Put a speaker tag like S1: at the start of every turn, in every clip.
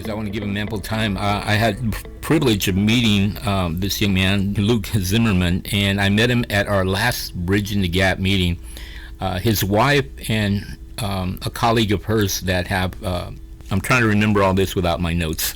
S1: because I want to give him ample time. I had the privilege of meeting this young man, Luke Zimmermann, and I met him at our last Bridging the Gap meeting. His wife and a colleague of hers that have, I'm trying to remember all this without my notes.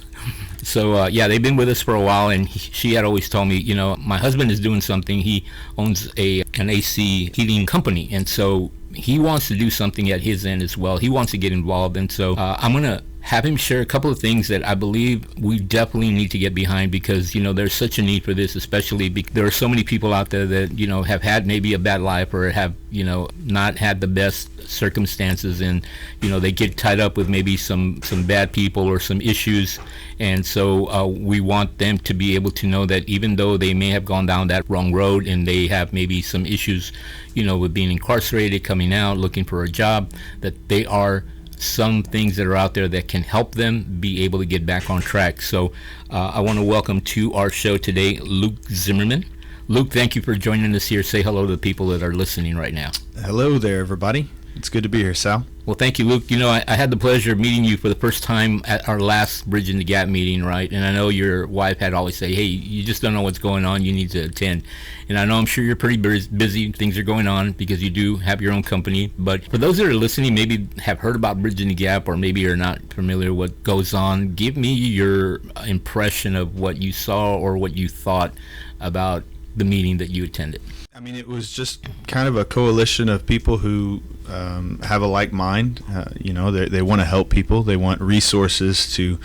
S1: So, they've been with us for a while, and she had always told me, my husband is doing something. He owns an AC heating company, and so he wants to do something at his end as well. He wants to get involved, and so I'm going to have him share a couple of things that I believe we definitely need to get behind, because there's such a need for this, especially because there are so many people out there that have had maybe a bad life or have not had the best circumstances, and they get tied up with maybe some bad people or some issues, and so we want them to be able to know that even though they may have gone down that wrong road and they have maybe some issues with being incarcerated, coming out, looking for a job, that they are some things that are out there that can help them be able to get back on track. So I want to welcome to our show today Luke Zimmermann. Luke, thank you for joining us here. Say hello to the people that are listening right now.
S2: Hello there, everybody. It's good to be here, Sal.
S1: Well, thank you, Luke. I had the pleasure of meeting you for the first time at our last Bridging the Gap meeting, right? And I know your wife had always say, hey, you just don't know what's going on. You need to attend. And I know I'm sure you're pretty busy. Things are going on because you do have your own company. But for those that are listening, maybe have heard about Bridging the Gap or maybe are not familiar with what goes on, give me your impression of what you saw or what you thought about the meeting that you attended.
S2: I mean, it was just kind of a coalition of people who have a like mind. They want to help people. They want resources to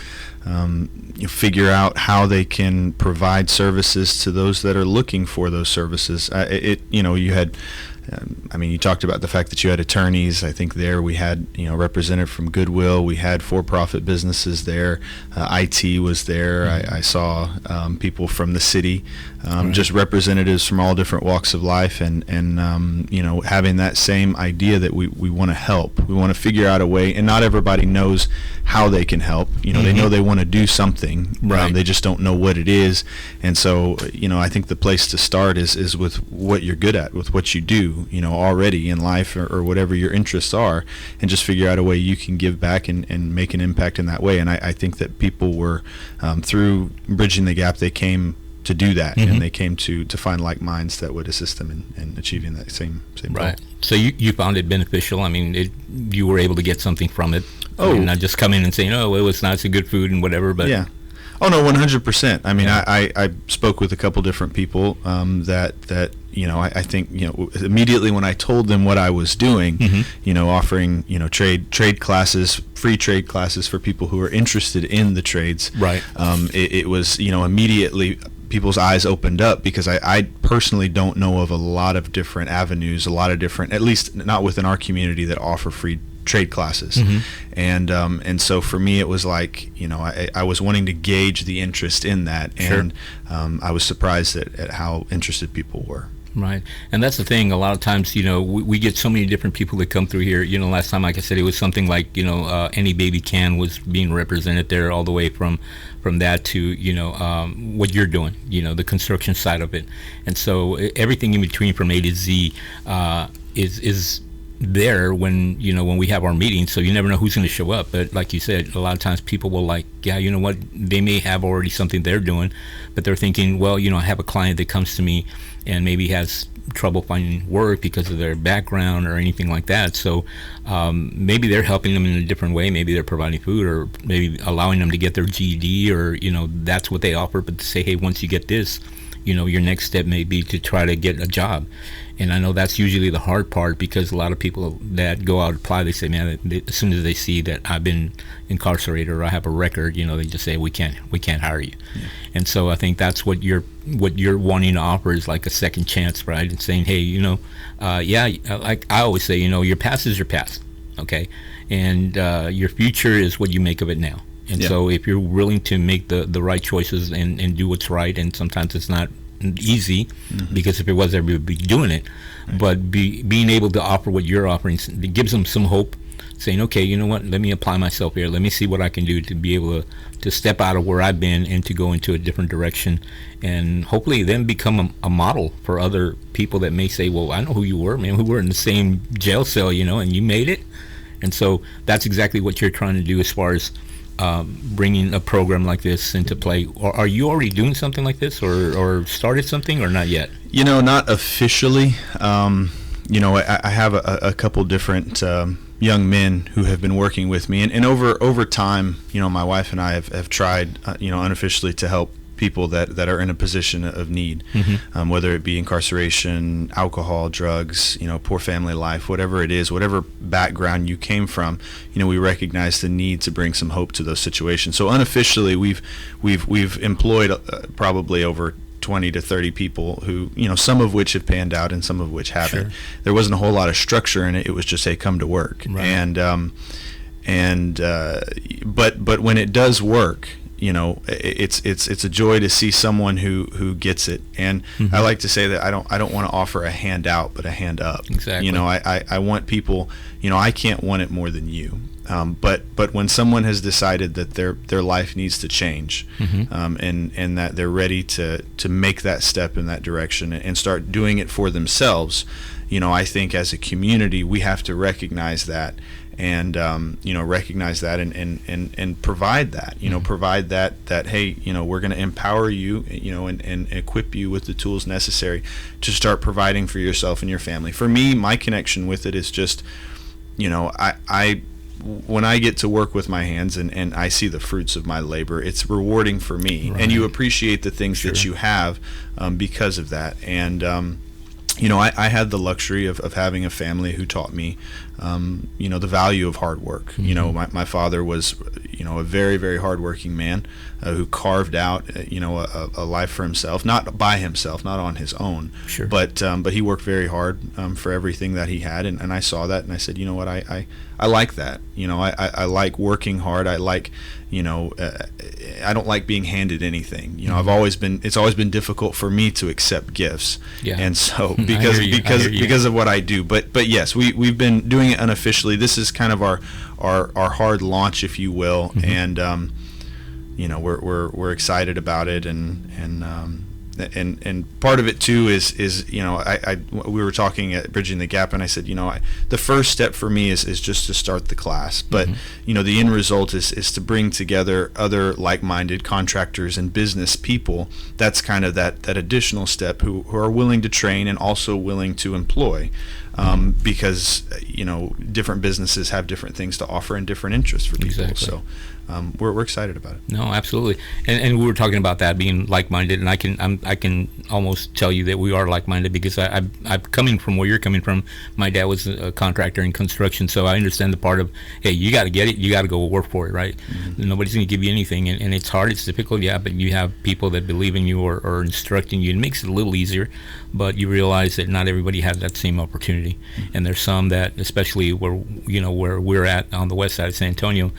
S2: figure out how they can provide services to those that are looking for those services. You had, you talked about the fact that you had attorneys. I think there we had, representative from Goodwill. We had for-profit businesses there. IT was there. I saw people from the city, just representatives from all different walks of life, and having that same idea that we want to help. We want to figure out a way, and not everybody knows how they can help. They know they want to do something. Right. They just don't know what it is. And so, I think the place to start is with what you're good at, with what you do, already in life or whatever your interests are, and just figure out a way you can give back and make an impact in that way. And I think that people were, through Bridging the Gap, they came to do that, and they came to find like minds that would assist them in achieving that same
S1: right
S2: goal.
S1: So you found it beneficial. I mean, you were able to get something from it. Not just come in and saying, oh, well, it's not so good food and whatever, but
S2: yeah. Oh no, 100%. I mean, I spoke with a couple different people that I think immediately when I told them what I was doing, offering trade classes, free trade classes for people who are interested in the trades.
S1: Right.
S2: It was immediately people's eyes opened up, because I personally don't know of a lot of different avenues, at least not within our community, that offer free trade classes. And so for me it was like I was wanting to gauge the interest in that, and I was surprised at how interested people were.
S1: Right. And that's the thing. A lot of times, we get so many different people that come through here. Last time, like I said, it was something like, Any Baby Can was being represented there, all the way from that to, what you're doing, the construction side of it. And so everything in between from A to Z is there when we have our meetings, so you never know who's going to show up. But like you said, a lot of times people will what, they may have already something they're doing, but they're thinking, well, I have a client that comes to me and maybe has trouble finding work because of their background or anything like that. So maybe they're helping them in a different way. Maybe they're providing food, or maybe allowing them to get their GED, or that's what they offer. But to say, hey, once you get this, your next step may be to try to get a job. And I know that's usually the hard part, because a lot of people that go out and apply, they say, man, as soon as they see that I've been incarcerated or I have a record, they just say, we can't hire you. Yeah. And so I think that's what you're wanting to offer, is like a second chance, right? And saying, hey, like I always say, your past is your past, okay? And your future is what you make of it now. And so if you're willing to make the right choices and do what's right, and sometimes it's not easy, because if it was, everybody would be doing it. Right. But being able to offer what you're offering, it gives them some hope, saying, okay, you know what, let me apply myself here. Let me see what I can do to be able to step out of where I've been and to go into a different direction, and hopefully then become a model for other people that may say, well, I know who you were, man. We were in the same jail cell, and you made it. And so that's exactly what you're trying to do, as far as bringing a program like this into play? Or are you already doing something like this, or started something, or not yet?
S2: Not officially. I have a couple different young men who have been working with me, and over time, my wife and I have tried, unofficially to help people that are in a position of need, whether it be incarceration, alcohol, drugs, poor family life, whatever it is, whatever background you came from, we recognize the need to bring some hope to those situations. So unofficially, we've employed probably over 20 to 30 people who, some of which have panned out and some of which haven't. Sure. There wasn't a whole lot of structure in it. It was just, hey, come to work. Right. But when it does work, it's a joy to see someone who gets it. And I like to say that I don't want to offer a hand out, but a hand up.
S1: Exactly.
S2: I want people, I can't want it more than you. But when someone has decided that their life needs to change, and that they're ready to make that step in that direction and start doing it for themselves, I think as a community we have to recognize that and recognize that and provide that, provide that hey, we're going to empower you, and equip you with the tools necessary to start providing for yourself and your family. For me, my connection with it is just, I when I get to work with my hands and I see the fruits of my labor, it's rewarding for me. Right. And you appreciate the things that you have because of that. And I had the luxury of having a family who taught me the value of hard work. My father was a very, very hardworking man who carved out a life for himself, not by himself, not on his own. Sure. But he worked very hard for everything that he had, and I saw that, and I said, what, I like that. I like working hard. I like, I don't like being handed anything. It's always been difficult for me to accept gifts. Yeah. And so because of what I do. But yes, we've been doing it unofficially. This is kind of our hard launch, if you will, and we're excited about it, and part of it too is we were talking at Bridging the Gap, and I said, the first step for me is just to start the class, but the end result is to bring together other like-minded contractors and business people. That's kind of that additional step who are willing to train and also willing to employ, because different businesses have different things to offer and different interests for people. Exactly. So we're excited about it.
S1: No, absolutely. And we were talking about that being like-minded, and I can almost tell you that we are like-minded, because I'm coming from where you're coming from. My dad was a contractor in construction, so I understand the part of, hey, you got to get it, you got to go work for it, right? Nobody's going to give you anything, and it's hard, it's difficult, yeah, but you have people that believe in you or instructing you. It makes it a little easier, but you realize that not everybody has that same opportunity, and there's some that, especially where we're at on the west side of San Antonio,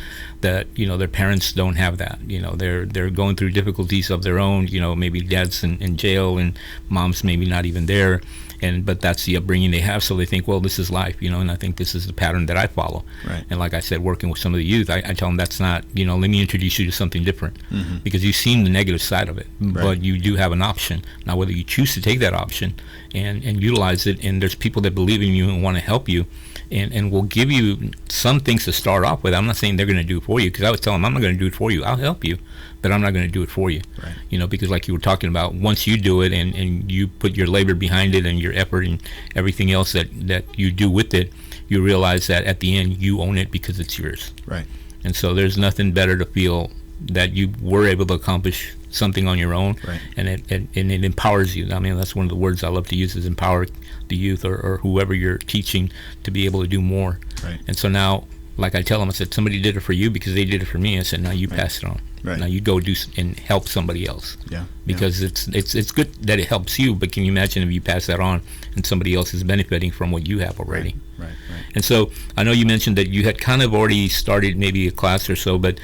S1: that their parents don't have that. They're going through difficulties of their own. Maybe dad's in jail and mom's maybe not even there, but that's the upbringing they have. So they think, well, this is life, and I think this is the pattern that I follow. Right. And like I said, working with some of the youth, I tell them that's not. Let me introduce you to something different, because you've seen the negative side of it, but you do have an option now. Whether you choose to take that option and utilize it, and there's people that believe in you and want to help you, and will give you some things to start off with. I'm not saying they're going to do it for you, because I would tell them, I'm not going to do it for you. I'll help you, but I'm not going to do it for you. Right. Because like you were talking about, once you do it and you put your labor behind it and your effort and everything else that you do with it, you realize that at the end you own it because it's yours. Right. And so there's nothing better to feel that you were able to accomplish something on your own. Right. And it empowers you. I mean, that's one of the words I love to use, is empower the youth or whoever you're teaching to be able to do more. Right. And so now, like I tell them, I said, somebody did it for you because they did it for me. I said, now you pass it on. Right. Now you go do and help somebody else. Yeah. Because it's good that it helps you, but can you imagine if you pass that on and somebody else is benefiting from what you have already? Right. And so I know you mentioned that you had kind of already started maybe a class or so, but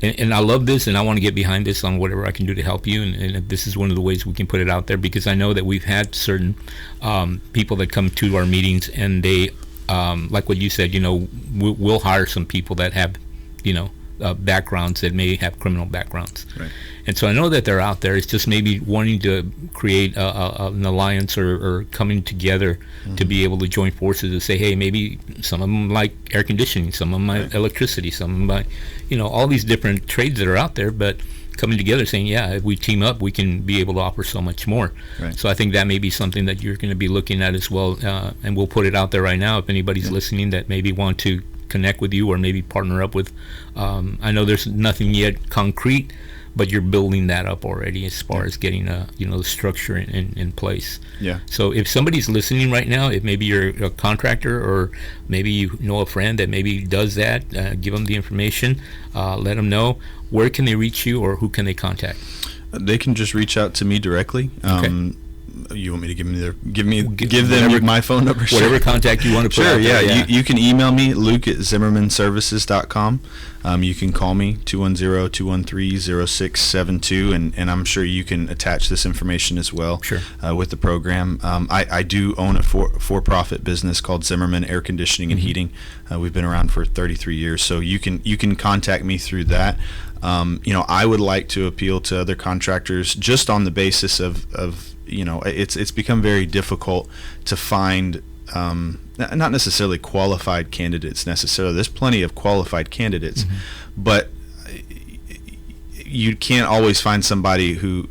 S1: and I love this, and I want to get behind this on whatever I can do to help you, and this is one of the ways we can put it out there, because I know that we've had certain people that come to our meetings, and they like what you said, we'll hire some people that have backgrounds that may have criminal backgrounds.
S2: Right.
S1: And so I know that they're out there. It's just maybe wanting to create an alliance or coming together to be able to join forces to say, hey, maybe some of them like air conditioning, some of them like electricity, some of them like, all these different trades that are out there, but coming together saying, yeah, if we team up, we can be able to offer so much more.
S2: Right.
S1: So I think that may be something that you're going to be looking at as well. And we'll put it out there right now if anybody's listening that maybe want to connect with you or maybe partner up with. I know there's nothing yet concrete, but you're building that up already as far as getting the structure in place.
S2: Yeah.
S1: So if somebody's listening right now, if maybe you're a contractor or maybe you know a friend that maybe does that, give them the information, let them know. Where can they reach you, or who can they contact?
S2: They can just reach out to me directly.
S1: Okay.
S2: You want me to give them my phone number?
S1: Whatever contact you want to put
S2: Sure,
S1: out there.
S2: yeah. You can email me, luke@zimmermannservices.com. You can call me, 210-213-0672, and I'm sure you can attach this information as well.
S1: Sure.
S2: With the program. I do own a for-profit business called Zimmermann Air Conditioning and Heating. We've been around for 33 years, so you can contact me through that. I would like to appeal to other contractors just on the basis of it's become very difficult to find not necessarily qualified candidates necessarily. There's plenty of qualified candidates, but you can't always find somebody who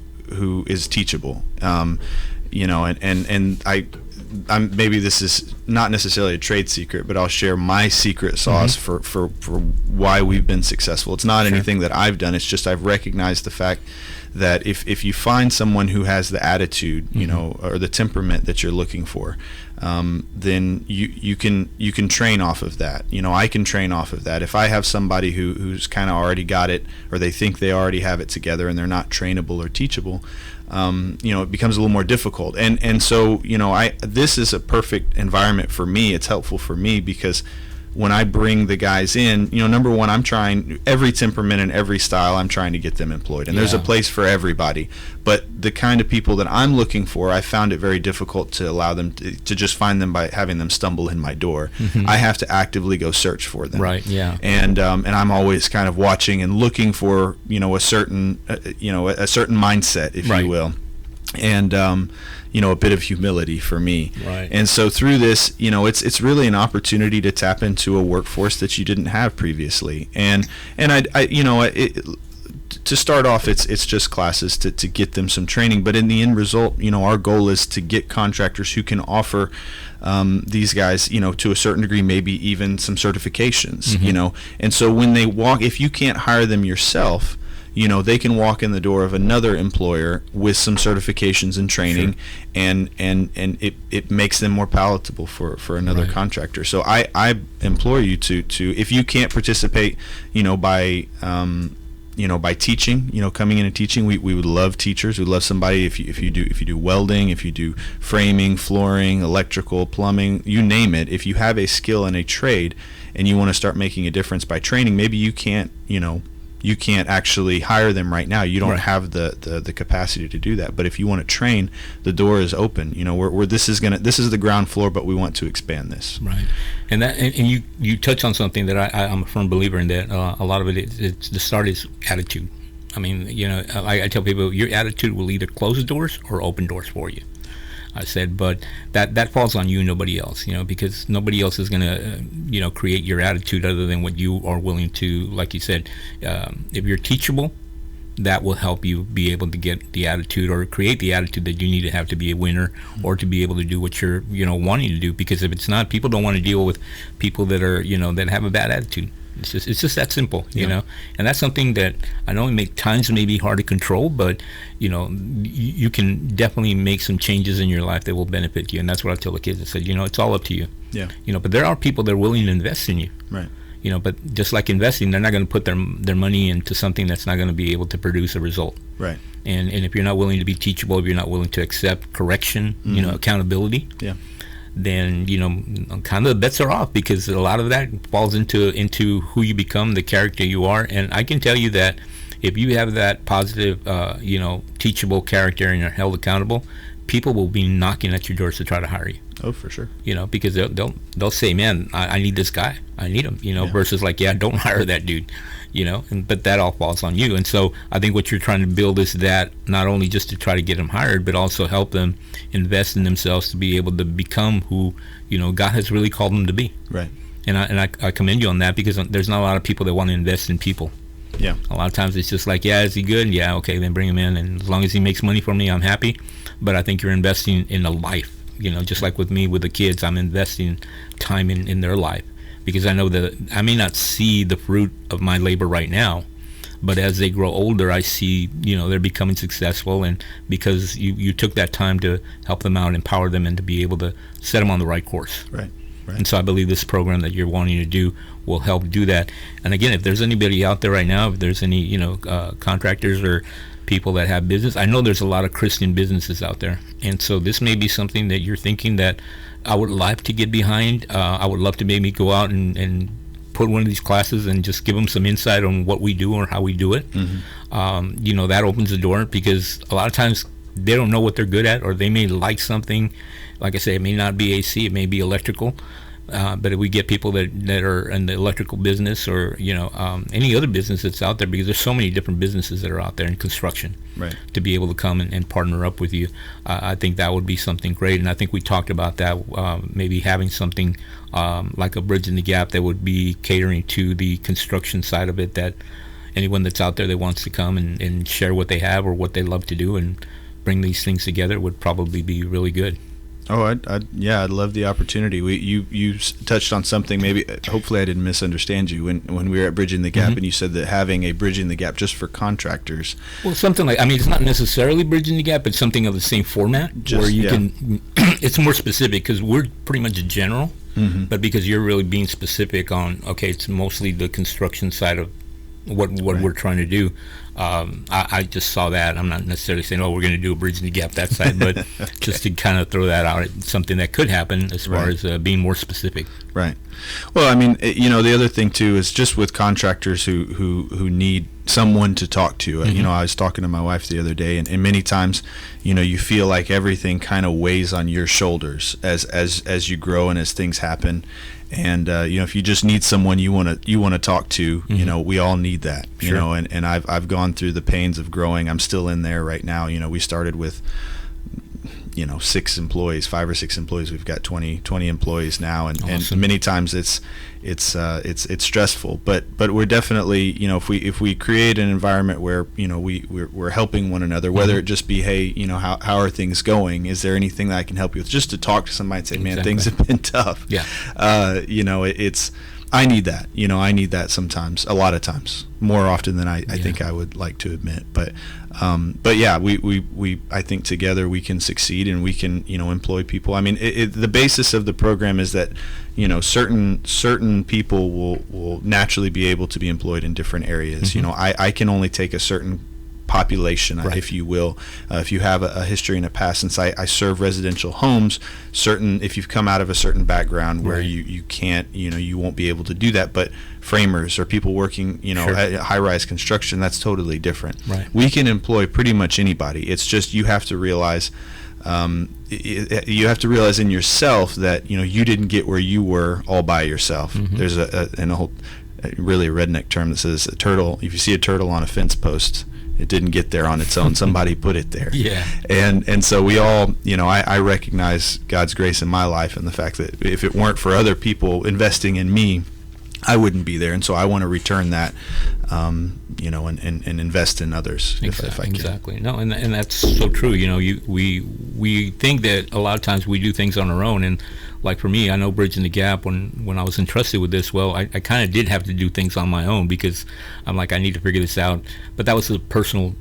S2: is teachable. I'm maybe this is not necessarily a trade secret, but I'll share my secret sauce for why we've been successful. It's not anything that I've done. It's just I've recognized the fact that if you find someone who has the attitude, or the temperament that you're looking for, then you can train off of that. I can train off of that. If I have somebody who's kind of already got it, or they think they already have it together and they're not trainable or teachable, it becomes a little more difficult. And so, this is a perfect environment for me. It's helpful for me because when I bring the guys in, number one, I'm trying every temperament and every style. I'm trying to get them employed, and there's a place for everybody. But the kind of people that I'm looking for, I found it very difficult to allow them to just find them by having them stumble in my door. I have to actively go search for them.
S1: Right. Yeah.
S2: And I'm always kind of watching and looking for a certain a certain mindset, if you will, and a bit of humility for me.
S1: Right.
S2: And so through this, it's really an opportunity to tap into a workforce that you didn't have previously. And to start off, it's just classes to get them some training. But in the end result, our goal is to get contractors who can offer these guys, to a certain degree, maybe even some certifications, And so when they walk, if you can't hire them yourself, they can walk in the door of another employer with some certifications and training, and it makes them more palatable for another contractor. So I implore you to if you can't participate, by teaching, coming in and teaching, we would love teachers. We'd love somebody if you do welding, if you do framing, flooring, electrical, plumbing, you name it. If you have a skill and a trade and you want to start making a difference by training, maybe you can't actually hire them right now. You don't have the capacity to do that. But if you want to train, the door is open. This is the ground floor, but we want to expand this.
S1: Right. And you touch on something that I'm a firm believer in, that a lot of it's the start is attitude. I mean, I tell people your attitude will either close doors or open doors for you. I said, but that falls on you, nobody else, because nobody else is going to, create your attitude other than what you are willing to, like you said. If you're teachable, that will help you be able to get the attitude or create the attitude that you need to have to be a winner or to be able to do what you're, wanting to do. Because if it's not, people don't want to deal with people that are, that have a bad attitude. It's just that simple, and that's something that I know times may be hard to control, but you can definitely make some changes in your life that will benefit you. And that's what I tell the kids. I said, it's all up to you.
S2: Yeah.
S1: But there are people that are willing to invest in you.
S2: Right.
S1: But just like investing, they're not going to put their money into something that's not going to be able to produce a result.
S2: Right.
S1: And if you're not willing to be teachable, if you're not willing to accept correction, accountability.
S2: Yeah.
S1: Then kind of the bets are off, because a lot of that falls into who you become, the character you are. And I can tell you that if you have that positive teachable character and you're held accountable, people will be knocking at your doors to try to hire you.
S2: Oh, for sure.
S1: Because they'll say, man, I need this guy, I need him,
S2: Yeah.
S1: versus like, yeah, don't hire that dude, but that all falls on you. And so I think what you're trying to build is that not only just to try to get them hired, but also help them invest in themselves to be able to become who God has really called them to be.
S2: Right.
S1: And I commend you on that, because there's not a lot of people that want to invest in people.
S2: Yeah.
S1: A lot of times it's just like, yeah, is he good? Yeah, okay, then bring him in, and as long as he makes money for me, I'm happy. But I think you're investing in a life, just like with me, with the kids, I'm investing time in their life, because I know that I may not see the fruit of my labor right now, but as they grow older, I see, they're becoming successful, and because you took that time to help them out, empower them, and to be able to set them on the right course.
S2: Right. Right.
S1: And so I believe this program that you're wanting to do will help do that. And again, if there's anybody out there right now, if there's any, contractors or people that have business, I know there's a lot of Christian businesses out there. And so this may be something that you're thinking that I would like to get behind. I would love to maybe go out and put one of these classes and just give them some insight on what we do or how we do it. Mm-hmm. That opens the door, because a lot of times they don't know what they're good at, or they may like something. Like I say, it may not be AC, it may be electrical. But if we get people that are in the electrical business, or any other business that's out there, because there's so many different businesses that are out there in construction,
S2: right,
S1: to be able to come and partner up with you, I think that would be something great. And I think we talked about that, maybe having something like a Bridge in the Gap that would be catering to the construction side of it, that anyone that's out there that wants to come and share what they have or what they love to do and bring these things together would probably be really good.
S2: Oh, I'd love the opportunity. You touched on something. Maybe, hopefully, I didn't misunderstand you when we were at Bridging the Gap, mm-hmm. and you said that having a Bridging the Gap just for contractors.
S1: Well, something like, it's not necessarily Bridging the Gap, but something of the same format, where you can. It's more specific, because we're pretty much general, mm-hmm. but because you're really being specific on, okay, it's mostly the construction side of what right. we're trying to do. I just saw that. I'm not necessarily saying, we're going to do a Bridge in the Gap that side, but okay. just to kind of throw that out, it's something that could happen as far
S2: right.
S1: as being more specific.
S2: Right. Well, the other thing too is just with contractors who need someone to talk to. Mm-hmm. I was talking to my wife the other day, and many times, you feel like everything kind of weighs on your shoulders as you grow and as things happen. And if you just need someone you want to talk to, mm-hmm. We all need that.
S1: Sure.
S2: And I've gone through the pains of growing. I'm still in there right now. We started with 6 employees, 5 or 6 employees. We've got 20 employees now, and,
S1: awesome.
S2: and many times it's stressful. But we're definitely, if we create an environment where we're helping one another, whether
S1: mm-hmm.
S2: it just be, hey, how are things going? Is there anything that I can help you with? Just to talk to somebody and say, man,
S1: exactly.
S2: things have been tough.
S1: Yeah.
S2: It's. I need that. I need that sometimes, a lot of times, more often than I think I would like to admit. But yeah, we I think together we can succeed, and we can, employ people. The basis of the program is that, certain people will naturally be able to be employed in different areas.
S1: Mm-hmm.
S2: I can only take a certain population, right. if you will. If you have a history in the past, since I serve residential homes, if you've come out of a certain background where right. you can't, you won't be able to do that. But framers or people working,
S1: sure.
S2: at high-rise construction, that's totally different.
S1: Right.
S2: We can employ pretty much anybody. It's just you have to realize in yourself that you didn't get where you were all by yourself. Mm-hmm. There's an old, really a redneck term that says a turtle. If you see a turtle on a fence post, it didn't get there on its own. Somebody put it there.
S1: Yeah.
S2: And so we all, I recognize God's grace in my life, and the fact that if it weren't for other people investing in me, I wouldn't be there. And so I want to return that, and invest in others if I can.
S1: Exactly. No, and that's so true. We think that a lot of times we do things on our own, and like for me, I know Bridging the Gap, when I was entrusted with this, I kind of did have to do things on my own, because I'm like, I need to figure this out. But that was a personal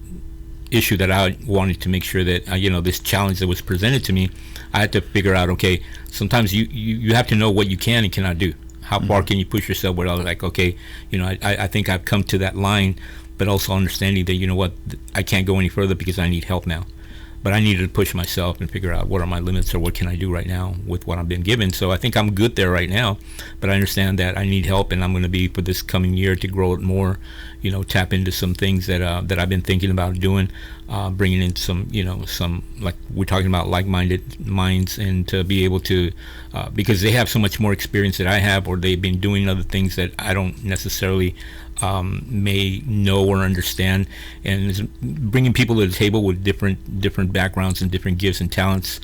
S1: issue that I wanted to make sure that, this challenge that was presented to me, I had to figure out, okay, sometimes you have to know what you can and cannot do. How far can you push yourself where I was like, okay, I think I've come to that line, but also understanding that, I can't go any further because I need help now. But I needed to push myself and figure out what are my limits, or what can I do right now with what I've been given. So I think I'm good there right now, but I understand that I need help, and I'm going to be, for this coming year, to grow it more, tap into some things that I've been thinking about doing. bringing in some like we're talking about like-minded minds, and to be able to because they have so much more experience that I have, or they've been doing other things that I don't necessarily may know or understand, and it's bringing people to the table with different backgrounds and different gifts and talents.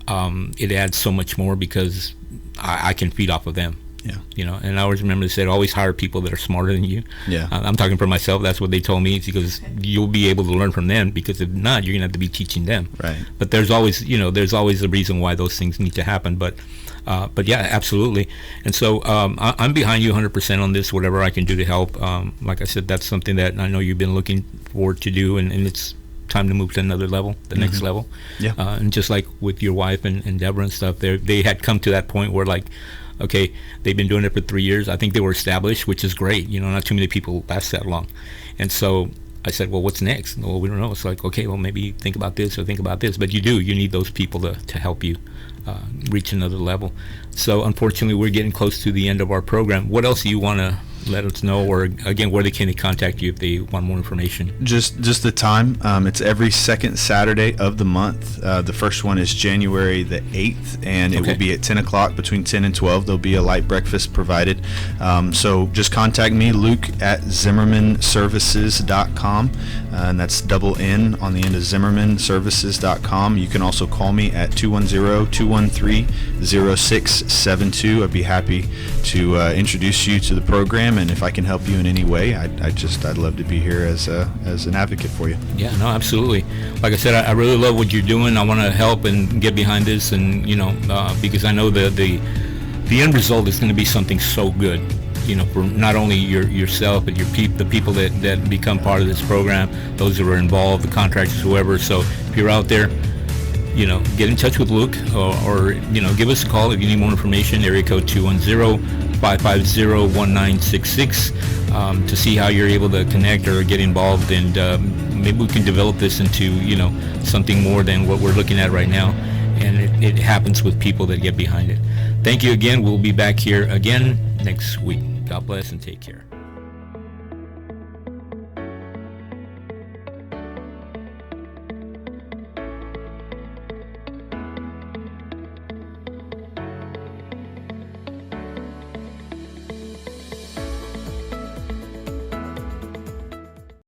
S1: It adds so much more because I can feed off of them.
S2: Yeah.
S1: And I always remember they said, always hire people that are smarter than you.
S2: Yeah.
S1: I'm talking for myself. That's what they told me, because you'll be able to learn from them, because if not, you're going to have to be teaching them.
S2: Right.
S1: But there's always a reason why those things need to happen. But yeah, absolutely. And so I'm behind you 100% on this, whatever I can do to help. Like I said, that's something that I know you've been looking forward to do, and it's time to move to another level, the next level.
S2: Yeah.
S1: And just like with your wife and Deborah and stuff, they had come to that point where, like, okay, they've been doing it for 3 years. I think they were established, which is great. Not too many people last that long. And so I said, well, what's next? Well, we don't know. It's like, okay, well, maybe think about this or think about this. But you need those people to help you reach another level. So unfortunately, we're getting close to the end of our program. What else do you want to let us know, or again, where they can contact you if they want more information?
S2: Just the time. It's every second Saturday of the month. The first one is January the 8th, and it will be at 10 o'clock, between 10 and 12. There'll be a light breakfast provided. So just contact me, Luke, at ZimmermannServices.com, and that's double N on the end of ZimmermannServices.com. You can also call me at 210-213-0672. I'd be happy to introduce you to the program, and if I can help you in any way, I'd love to be here as an advocate for you.
S1: Yeah, no, absolutely. Like I said, I really love what you're doing. I want to help and get behind this, and because I know the end result is going to be something so good, for not only yourself, but the people that become part of this program, those that are involved, the contractors, whoever. So if you're out there, get in touch with Luke, or give us a call if you need more information. Area code 210-550-1966 to see how you're able to connect or get involved, and maybe we can develop this into something more than what we're looking at right now. And it happens with people that get behind it. Thank you again. We'll be back here again next week. God bless and take care.